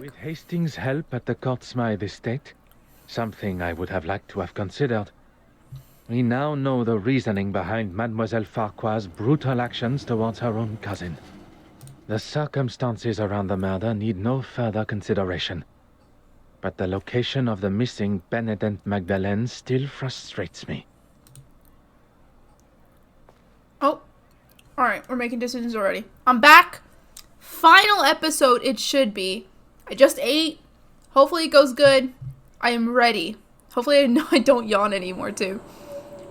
With Hastings' help at the Courtsmith estate, something I would have liked to have considered, we now know the reasoning behind Mademoiselle Farquhar's brutal actions towards her own cousin. The circumstances around the murder need no further consideration. But the location of the missing Benedict Magdalene still frustrates me. Oh, alright, we're making decisions already. I'm back. Final episode it should be. I just ate. Hopefully it goes good. I am ready. Hopefully I don't yawn anymore too.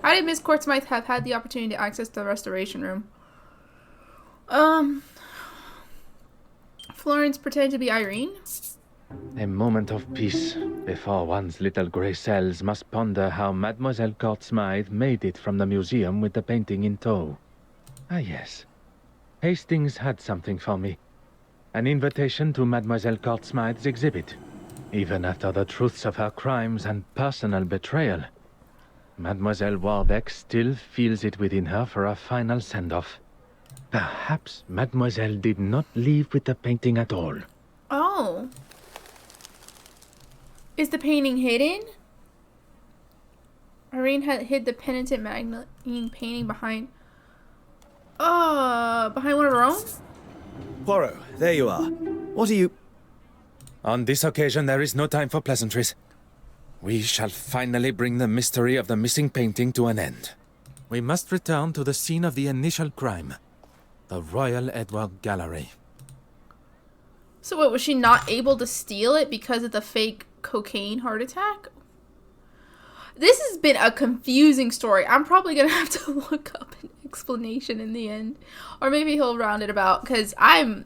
How did Miss Courtsmith have had the opportunity to access the restoration room? Florence pretended to be Irene? A moment of peace before one's little grey cells must ponder how Mademoiselle Courtsmith made it from the museum with the painting in tow. Ah yes, Hastings had something for me. An invitation to Mademoiselle Courtsmith's exhibit. Even after the truths of her crimes and personal betrayal, Mademoiselle Warbeck still feels it within her for a final send-off. Perhaps Mademoiselle did not leave with the painting at all. Oh. Is the painting hidden? Irene had hid the penitent Magdalene painting behind one of her own? Poirot, there you are. What are you... On this occasion, there is no time for pleasantries. We shall finally bring the mystery of the missing painting to an end. We must return to the scene of the initial crime. The Royal Edward Gallery. So what, was she not able to steal it because of the fake cocaine heart attack? This has been a confusing story. I'm probably going to have to look up an explanation in the end. Or maybe he'll round it about, because I'm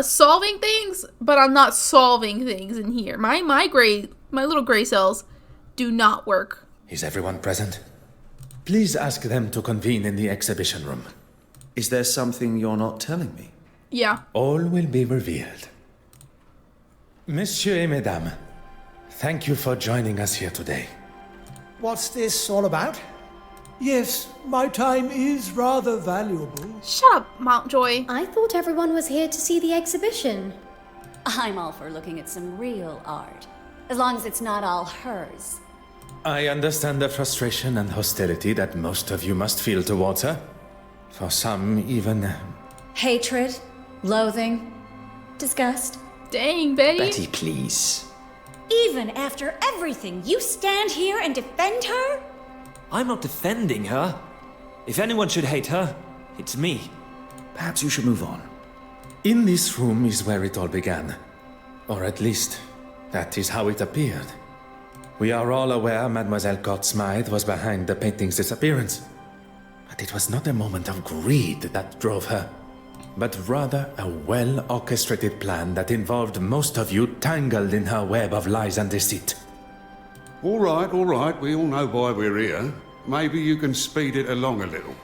solving things, but I'm not solving things in here. My little gray cells do not work. Is everyone present? Please ask them to convene in the exhibition room. Is there something you're not telling me? Yeah. All will be revealed. Messieurs et mesdames, thank you for joining us here today. What's this all about? Yes, my time is rather valuable. Shut up, Mountjoy. I thought everyone was here to see the exhibition. I'm all for looking at some real art, as long as it's not all hers. I understand the frustration and hostility that most of you must feel towards her. For some, even... Hatred, loathing, disgust. Dang, Betty. Betty, please. Even after everything, you stand here and defend her? I'm not defending her. If anyone should hate her, it's me. Perhaps you should move on. In this room is where it all began. Or at least, that is how it appeared. We are all aware Mademoiselle Courtsmith was behind the painting's disappearance. But it was not a moment of greed that drove her, but rather a well-orchestrated plan that involved most of you tangled in her web of lies and deceit. All right, we all know why we're here. Maybe you can speed it along a little.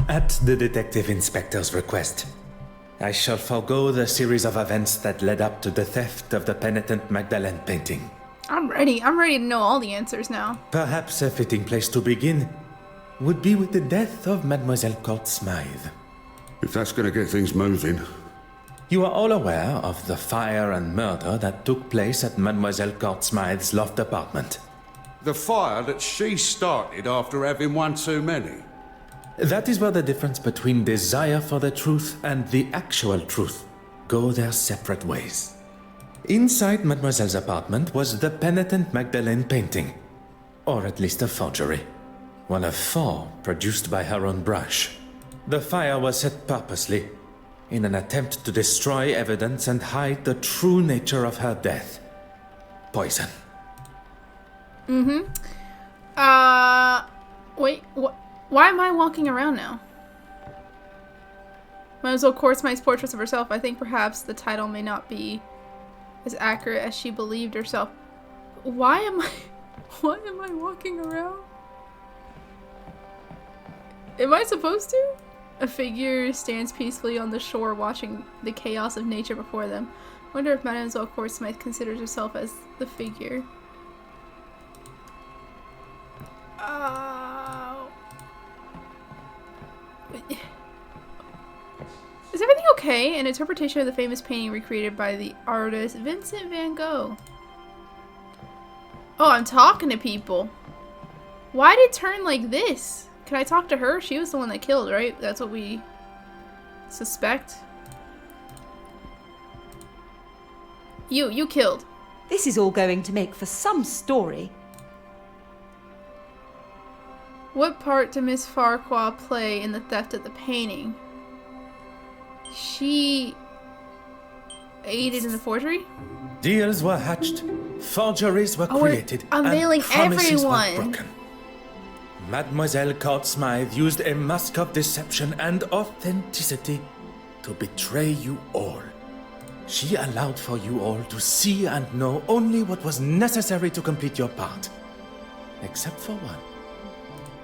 At the Detective Inspector's request, I shall forego the series of events that led up to the theft of the penitent Magdalene painting. I'm ready to know all the answers now. Perhaps a fitting place to begin would be with the death of Mademoiselle Courtsmith. If that's going to get things moving. You are all aware of the fire and murder that took place at Mademoiselle Courtsmith's loft apartment. The fire that she started after having one too many. That is where the difference between desire for the truth and the actual truth go their separate ways. Inside Mademoiselle's apartment was the penitent Magdalene painting, or at least a forgery. One of 4 produced by her own brush. The fire was set purposely, in an attempt to destroy evidence and hide the true nature of her death. Poison. Wait, why am I walking around now? Mademoiselle Courtsmith's portraits of herself. I think perhaps the title may not be as accurate as she believed herself. Why am I walking around? Am I supposed to? A figure stands peacefully on the shore watching the chaos of nature before them. I wonder if Mademoiselle Courtsmith considers herself as the figure. Is everything okay? Okay, an interpretation of the famous painting recreated by the artist Vincent van Gogh. Oh, I'm talking to people. Why did it turn like this? Can I talk to her? She was the one that killed, right? That's what we suspect. You killed. This is all going to make for some story. What part did Miss Farquhar play in the theft of the painting? She aided in the forgery? Deals were hatched, forgeries were created, unveiling and promises were everyone. broken. Mademoiselle Court Smythe used a mask of deception and authenticity to betray you all. She allowed for you all to see and know only what was necessary to complete your part. Except for one.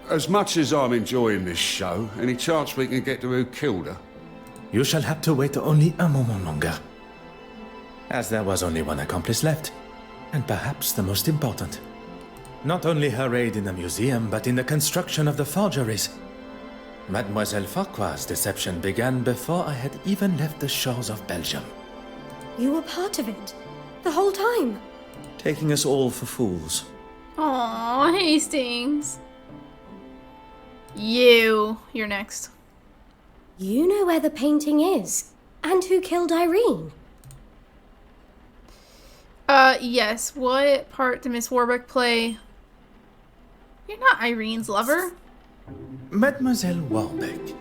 As much as I'm enjoying this show, any chance we can get to who killed her? You shall have to wait only a moment longer. As there was only one accomplice left, and perhaps the most important. Not only her aid in the museum, but in the construction of the forgeries. Mademoiselle Farquhar's deception began before I had even left the shores of Belgium. You were part of it. The whole time. Taking us all for fools. Aww, Hastings. You're next. You know where the painting is. And who killed Irene. Yes. What part did Miss Warbeck play? You're not Irene's lover. Mademoiselle Warbeck,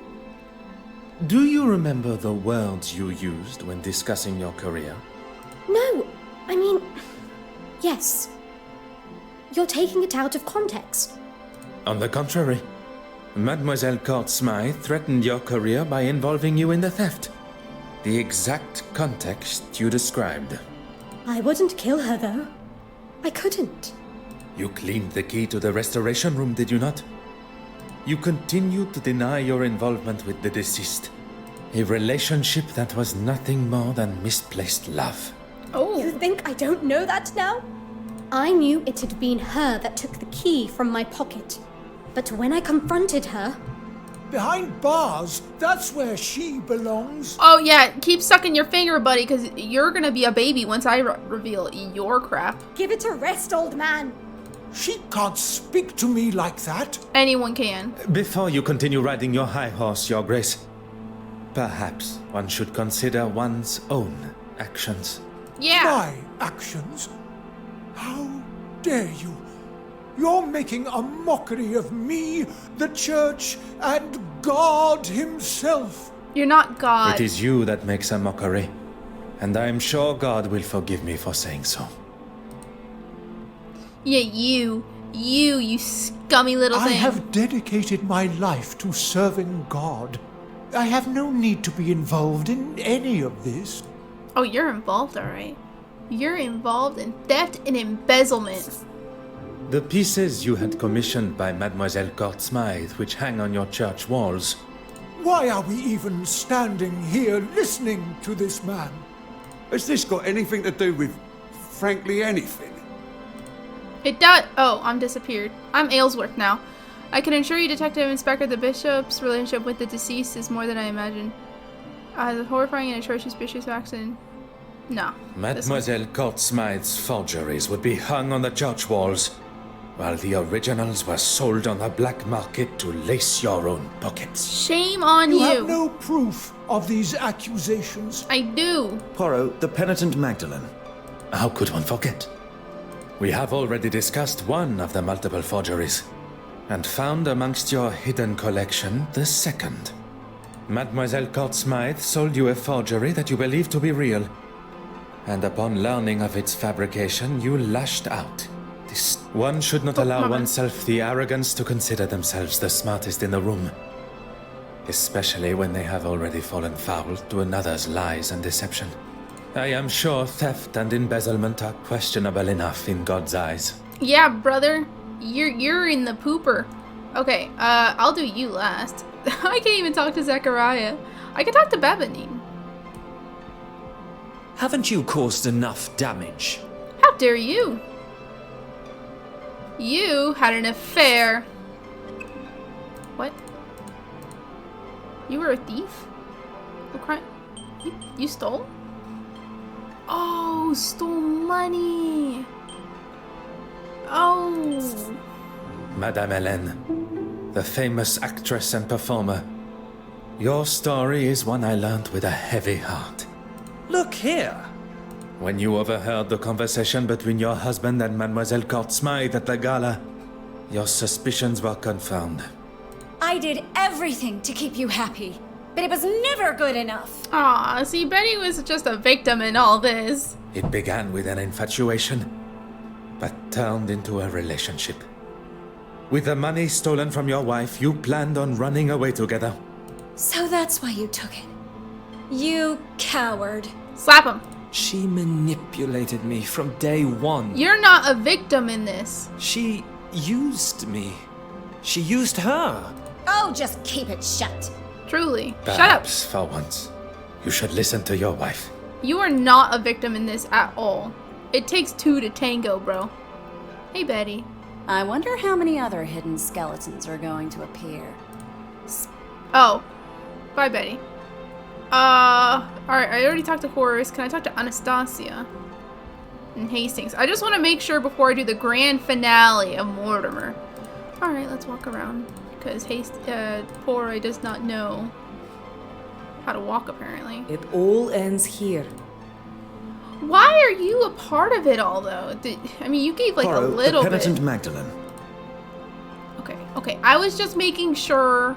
do you remember the words you used when discussing your career? No, I mean... Yes. You're taking it out of context. On the contrary, Mademoiselle Court Smythe threatened your career by involving you in the theft. The exact context you described. I wouldn't kill her, though. I couldn't. You cleaned the key to the restoration room, did you not? You continued to deny your involvement with the deceased. A relationship that was nothing more than misplaced love. Oh. You think I don't know that now? I knew it had been her that took the key from my pocket. But when I confronted her... Behind bars, that's where she belongs. Oh, yeah. Keep sucking your finger, buddy, because you're gonna be a baby once I reveal your crap. Give it a rest, old man. She can't speak to me like that. Anyone can. Before you continue riding your high horse, Your Grace, perhaps one should consider one's own actions. Yeah. My actions? How dare you? You're making a mockery of me, the church, and God himself. You're not God. It is you that makes a mockery, and I am sure God will forgive me for saying so. Yeah, you scummy little thing. I have dedicated my life to serving God. I have no need to be involved in any of this. Oh, you're involved, alright. You're involved in theft and embezzlement. The pieces you had commissioned by Mademoiselle Court Smythe, which hang on your church walls. Why are we even standing here listening to this man? Has this got anything to do with, frankly, anything? It does. Oh, I'm disappeared. I'm Aylesworth now. I can assure you, Detective Inspector, the bishop's relationship with the deceased is more than I imagined. The horrifying and atrocious bishop's accident. No. Mademoiselle Court Smythe's forgeries would be hung on the church walls, while the originals were sold on the black market to lace your own pockets. Shame on You you. have no proof of these accusations. I do. Poirot, the penitent Magdalene. How could one forget? We have already discussed one of the multiple forgeries, and found amongst your hidden collection the second. Mademoiselle Court Smythe sold you a forgery that you believed to be real, and upon learning of its fabrication, you lashed out. One should not allow oneself the arrogance to consider themselves the smartest in the room, especially when they have already fallen foul to another's lies and deception. I am sure theft and embezzlement are questionable enough in God's eyes. Yeah, brother. You're in the pooper. Okay, I'll do you last. I can't even talk to Zechariah. I can talk to Bebanine. Haven't you caused enough damage? How dare you? You had an affair. What? You were a thief? What crime? You stole? Oh, stole money. Oh. Madame Hélène, the famous actress and performer. Your story is one I learned with a heavy heart. Look here. When you overheard the conversation between your husband and Mademoiselle Court-Smythe at the gala, your suspicions were confirmed. I did everything to keep you happy, but it was never good enough. Aw, see, Betty was just a victim in all this. It began with an infatuation, but turned into a relationship. With the money stolen from your wife, you planned on running away together. So that's why you took it. You coward. Slap him. She manipulated me from day one. You're not a victim in this. She used me. She used her. Oh, just keep it shut. Truly. Shut up. Perhaps, for once, you should listen to your wife. You are not a victim in this at all. It takes two to tango, bro. Hey, Betty. I wonder how many other hidden skeletons are going to appear. Oh. Bye, Betty. Alright, I already talked to Horace. Can I talk to Anastasia? And Hastings. I just want to make sure before I do the grand finale of Mortimer. Alright, let's walk around. Because Poirot does not know how to walk, apparently. It all ends here. Why are you a part of it all, though? I mean, you gave, like, Poirot, a little the penitent bit. Magdalene. Okay. I was just making sure.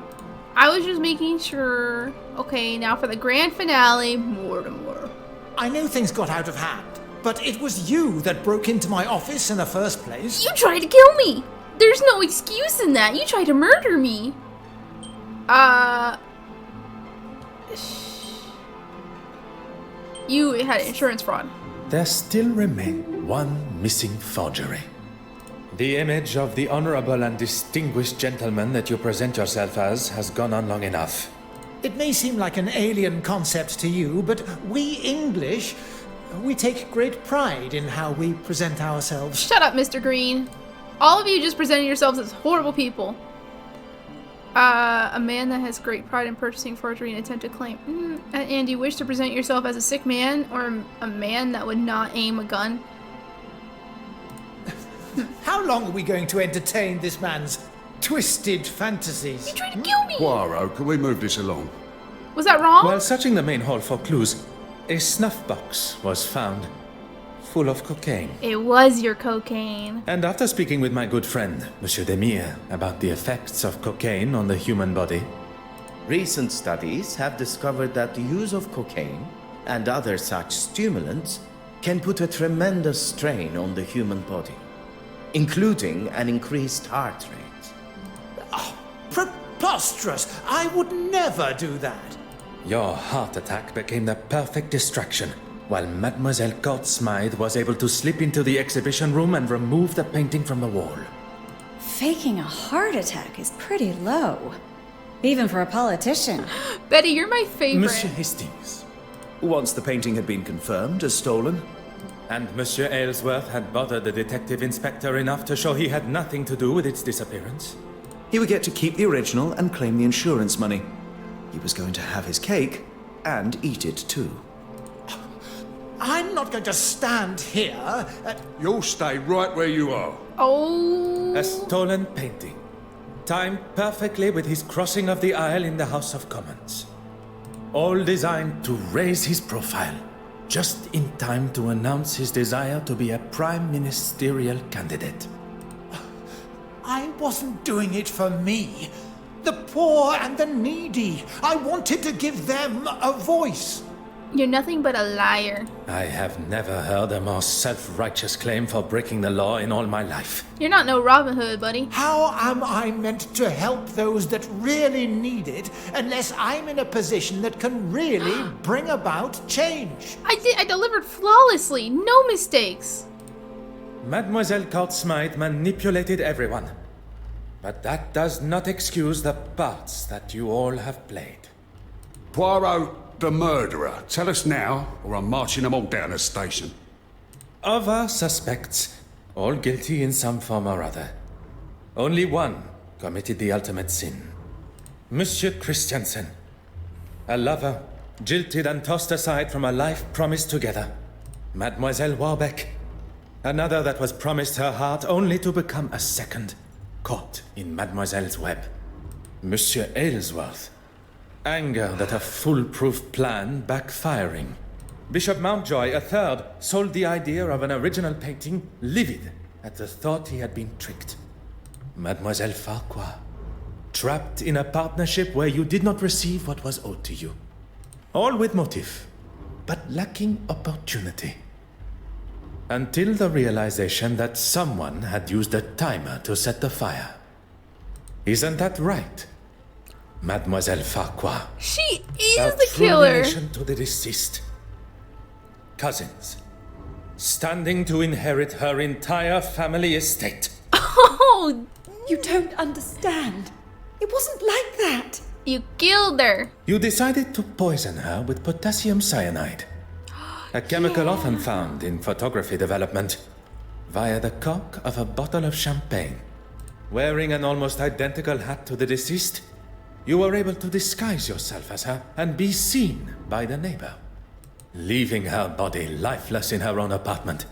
Okay, now for the grand finale, Mortimer. I know things got out of hand, but it was you that broke into my office in the first place. You tried to kill me! There's no excuse in that. You tried to murder me. You had insurance fraud. There still remained one missing forgery. The image of the honorable and distinguished gentleman that you present yourself as has gone on long enough. It may seem like an alien concept to you, but we English, we take great pride in how we present ourselves. Shut up, Mr. Green. All of you just presented yourselves as horrible people. A man that has great pride in purchasing forgery and attempted claim. And do you wish to present yourself as a sick man or a man that would not aim a gun? How long are we going to entertain this man's twisted fantasies? You tried to kill me! Poirot, can we move this along? Was that wrong? While searching the main hall for clues, a snuff box was found, full of cocaine. It was your cocaine. And after speaking with my good friend, Monsieur Demire, about the effects of cocaine on the human body, recent studies have discovered that the use of cocaine and other such stimulants can put a tremendous strain on the human body, including an increased heart rate. Oh, preposterous! I would never do that. your heart attack became the perfect distraction, while Mademoiselle Court-Smythe was able to slip into the exhibition room and remove the painting from the wall. Faking a heart attack is pretty low. Even for a politician. Betty, you're my favorite. Monsieur Hastings. Once the painting had been confirmed as stolen. And Monsieur Aylesworth had bothered the detective inspector enough to show he had nothing to do with its disappearance. He would get to keep the original and claim the insurance money. He was going to have his cake and eat it too. I'm not going to stand here. You'll stay right where you are. Oh. A stolen painting, timed perfectly with his crossing of the aisle in the House of Commons. All designed to raise his profile, just in time to announce his desire to be a prime ministerial candidate. I wasn't doing it for me. The poor and the needy. I wanted to give them a voice. You're nothing but a liar. I have never heard a more self-righteous claim for breaking the law in all my life. You're not no Robin Hood, buddy. How am I meant to help those that really need it unless I'm in a position that can really bring about change? I delivered flawlessly. No mistakes. Mademoiselle Court-Smythe manipulated everyone. But that does not excuse the parts that you all have played. Poirot, the murderer. Tell us now, or I'm marching them all down the station. Of our suspects, all guilty in some form or other, only one committed the ultimate sin. Monsieur Christiansen, a lover, Jilted and tossed aside from a life promised together. Mademoiselle Warbeck. Another that was promised her heart only to become a second, caught in Mademoiselle's web. Monsieur Aylesworth. Anger that a foolproof plan backfiring. Bishop Mountjoy, a third, sold the idea of an original painting, livid at the thought he had been tricked. Mademoiselle Farquhar. Trapped in a partnership where you did not receive what was owed to you. All with motive, but lacking opportunity. Until the realization that someone had used a timer to set the fire. Isn't that right, Mademoiselle Farquhar? She is A the true killer. relation to the deceased. Cousins. Standing to inherit her entire family estate. Oh, You don't understand. It wasn't like that. you killed her. You decided to poison her with potassium cyanide. A chemical often found in photography development. Via the cork of a bottle of champagne. Wearing an almost identical hat to the deceased, you were able to disguise yourself as her and be seen by the neighbor. Leaving her body lifeless in her own apartment.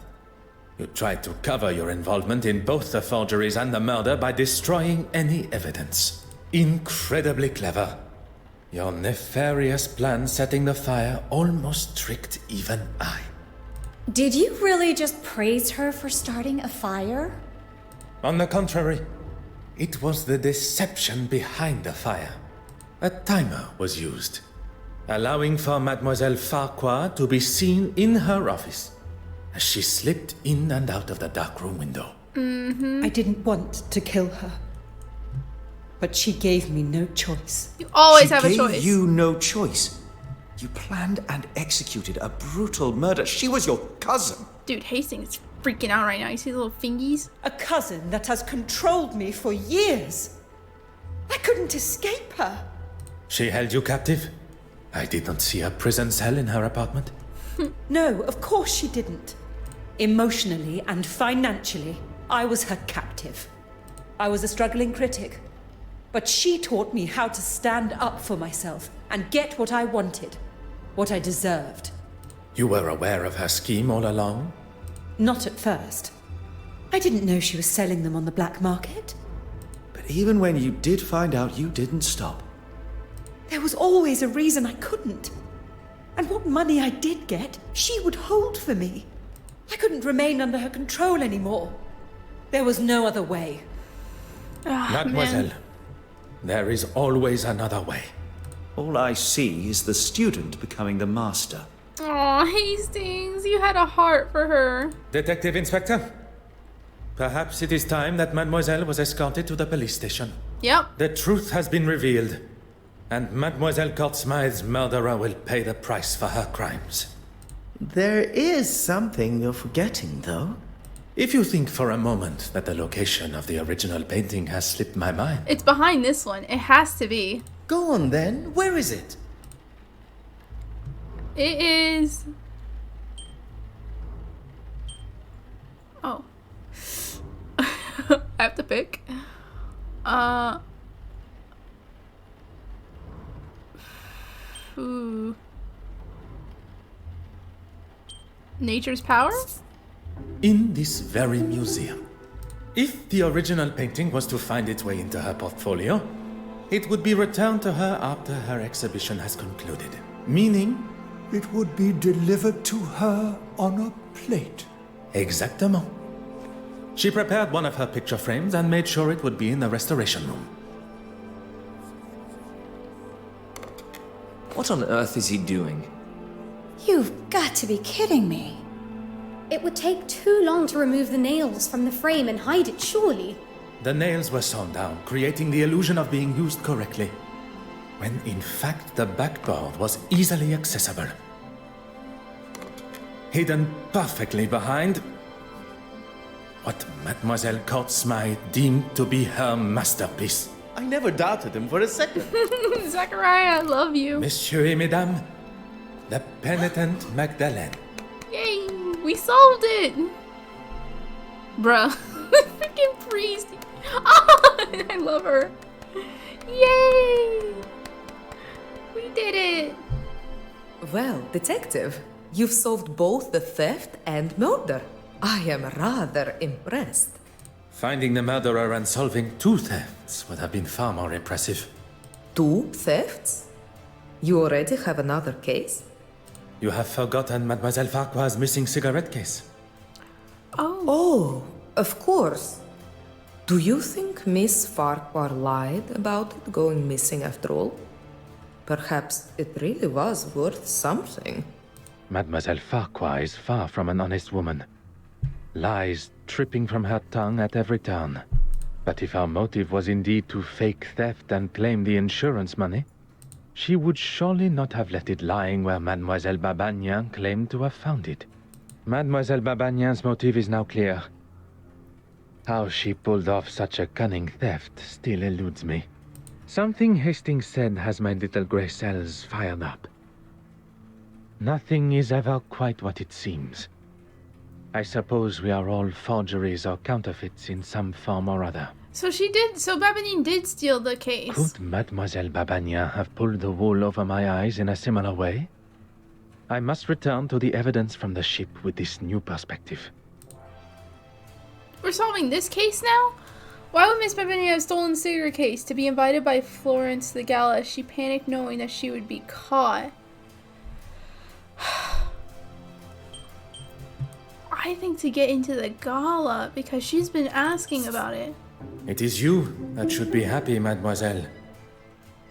You tried to cover your involvement in both the forgeries and the murder by destroying any evidence. Incredibly clever. Your nefarious plan setting the fire almost tricked even I. Did you really just praise her for starting a fire? On the contrary, it was the deception behind the fire. A timer was used, allowing for Mademoiselle Farquhar to be seen in her office as she slipped in and out of the darkroom window. I didn't want to kill her. But she gave me no choice. You always She have a gave choice. you no choice. You planned and executed a brutal murder. She was your cousin. Dude, Hastings is freaking out right now. You see the little fingies? A cousin that has controlled me for years. I couldn't escape her. She held you captive? I did not see a prison cell in her apartment. No, of course she didn't. Emotionally and financially, I was her captive. I was a struggling critic. But she taught me how to stand up for myself and get what I wanted, what I deserved. You were aware of her scheme all along? Not at first. I didn't know she was selling them on the black market. But even when you did find out, you didn't stop. There was always a reason I couldn't. And what money I did get, she would hold for me. I couldn't remain under her control anymore. There was no other way. Mademoiselle, there is always another way. All I see is the student becoming the master. Aw, Hastings, you had a heart for her. Detective Inspector, perhaps it is time that Mademoiselle was escorted to the police station. Yep. The truth has been revealed, and Mademoiselle Courtsmythe's murderer will pay the price for her crimes. There is something you're forgetting, though. If you think for a moment that the location of the original painting has slipped my mind, It's behind this one. It has to be. Go on then, where is it? It is... Oh. I have to pick. Ooh. Nature's Power? in this very museum. If the original painting was to find its way into her portfolio, it would be returned to her after her exhibition has concluded. Meaning, It would be delivered to her on a plate. exactement. She prepared one of her picture frames and made sure it would be in the restoration room. What on earth is he doing? You've got to be kidding me. It would take too long to remove the nails from the frame and hide it, surely. The nails were sewn down, creating the illusion of being used correctly, when in fact the backboard was easily accessible. Hidden perfectly behind what Mademoiselle Courtsmythe deemed to be her masterpiece. I never doubted him for a second. Zachariah, I love you. Messieurs et mesdames, the penitent Magdalene. Yay, we solved it. Bruh, freaking priest. Oh, I love her. Yay, we did it. Well, detective, you've solved both the theft and murder. I am rather impressed. Finding the murderer and solving 2 thefts would have been far more impressive. 2 thefts? You already have another case? You have forgotten Mademoiselle Farquhar's missing cigarette case. Oh, of course. Do you think Miss Farquhar lied about it going missing after all? Perhaps it really was worth something. Mademoiselle Farquhar is far from an honest woman. Lies tripping from her tongue at every turn. But if our motive was indeed to fake theft and claim the insurance money, she would surely not have left it lying where Mademoiselle Babagnan claimed to have found it. Mademoiselle Babagnan's motive is now clear. How she pulled off such a cunning theft still eludes me. Something Hastings said has my little grey cells fired up. Nothing is ever quite what it seems. I suppose we are all forgeries or counterfeits in some form or other. So Babagnan did steal the case. Could Mademoiselle Babagnan have pulled the wool over my eyes in a similar way? I must return to the evidence from the ship with this new perspective. We're solving this case now? Why would Miss Babagnan have stolen the cigarette case? To be invited by Florence to the gala, she panicked knowing that she would be caught. I think to get into the gala, because she's been asking about it. It is you that should be happy, mademoiselle.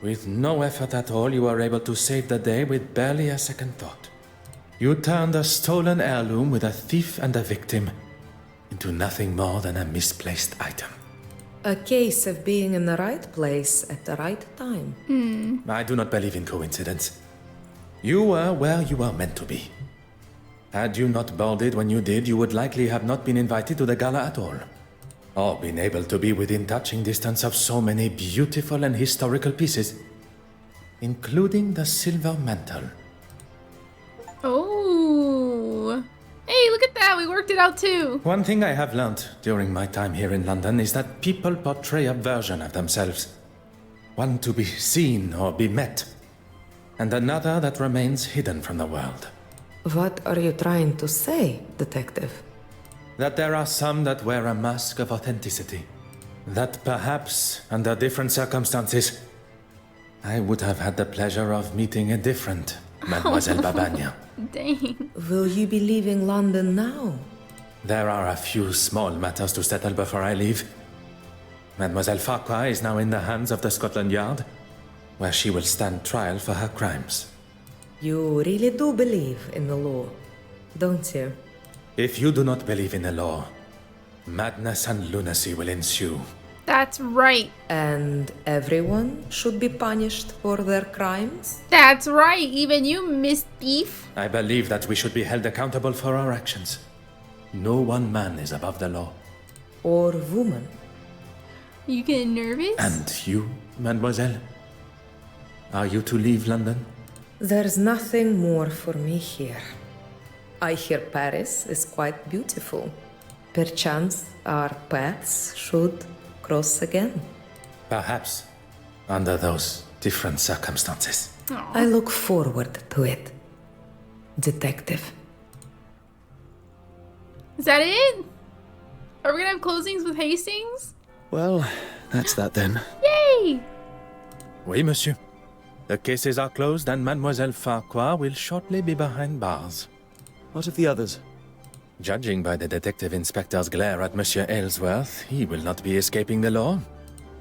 With no effort at all, you were able to save the day with barely a second thought. You turned a stolen heirloom with a thief and a victim into nothing more than a misplaced item. A case of being in the right place at the right time. I do not believe in coincidence. You were where you were meant to be. Had you not boarded when you did, you would likely have not been invited to the gala at all. Or been able to be within touching distance of so many beautiful and historical pieces, including the silver mantle. Oh. Hey, look at that. We worked it out too. One thing I have learned during my time here in London is that people portray a version of themselves. One to be seen or be met, and another that remains hidden from the world. What are you trying to say, detective? That there are some that wear a mask of authenticity. That perhaps, under different circumstances, I would have had the pleasure of meeting a different Mademoiselle Babagnan. Dang. Will you be leaving London now? There are a few small matters to settle before I leave. Mademoiselle Farquhar is now in the hands of the Scotland Yard, where she will stand trial for her crimes. You really do believe in the law, don't you? If you do not believe in the law, madness and lunacy will ensue. That's right. And everyone should be punished for their crimes? That's right. Even you, Miss Thief. I believe that we should be held accountable for our actions. No one man is above the law. Or woman. You getting nervous? And you, mademoiselle? Are you to leave London? There's nothing more for me here. I hear Paris is quite beautiful. Perchance our paths should cross again. Perhaps, under those different circumstances. Aww. I look forward to it, detective. Is that it? Are we gonna have closings with Hastings? Well, that's that then. Yay! Oui, monsieur. The cases are closed and Mademoiselle Farquhar will shortly be behind bars. What of the others? Judging by the detective inspector's glare at Monsieur Aylesworth, he will not be escaping the law.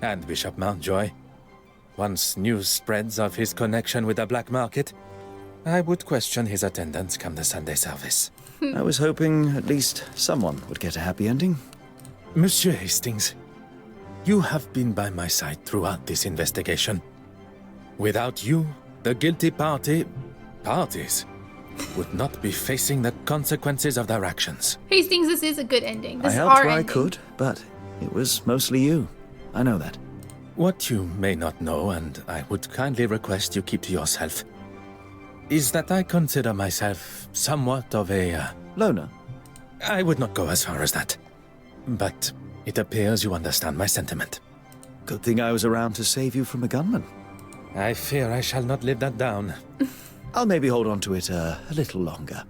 And Bishop Mountjoy. Once news spreads of his connection with the black market, I would question his attendance come the Sunday service. I was hoping at least someone would get a happy ending. Monsieur Hastings, you have been by my side throughout this investigation. Without you, the guilty parties, would not be facing the consequences of their actions. Hastings, this is a good ending. This I is helped our where ending. I could, but it was mostly you. I know that. What you may not know, and I would kindly request you keep to yourself, is that I consider myself somewhat of a... Loner? I would not go as far as that. But it appears you understand my sentiment. Good thing I was around to save you from a gunman. I fear I shall not live that down. I'll maybe hold on to it a little longer.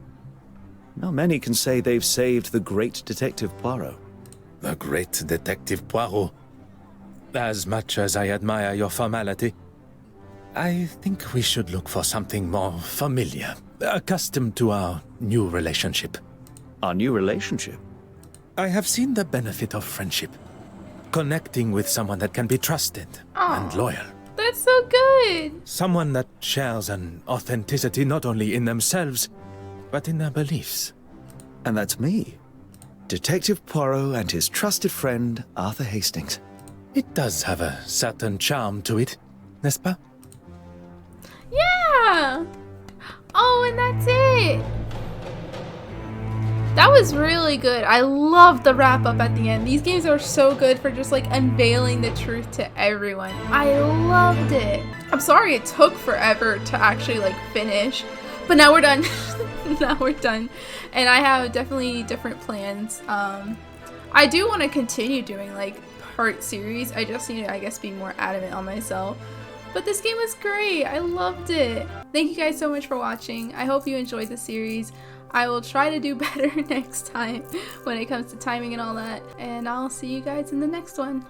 Not many can say they've saved the great Detective Poirot. The great Detective Poirot. As much as I admire your formality, I think we should look for something more familiar, accustomed to our new relationship. Our new relationship? I have seen the benefit of friendship. Connecting with someone that can be trusted and loyal. That's so good. Someone that shares an authenticity not only in themselves, but in their beliefs. And that's me. Detective Poirot and his trusted friend, Arthur Hastings. It does have a certain charm to it, n'est-ce pas? Yeah! Oh, and that's it! That was really good. I loved the wrap up at the end. These games are so good for just like unveiling the truth to everyone. I loved it. I'm sorry it took forever to actually like finish, but now we're done. Now we're done. And I have definitely different plans. I do want to continue doing like part series. I just need to, I guess, be more adamant on myself. But this game was great. I loved it. Thank you guys so much for watching. I hope you enjoyed the series. I will try to do better next time when it comes to timing and all that. And I'll see you guys in the next one.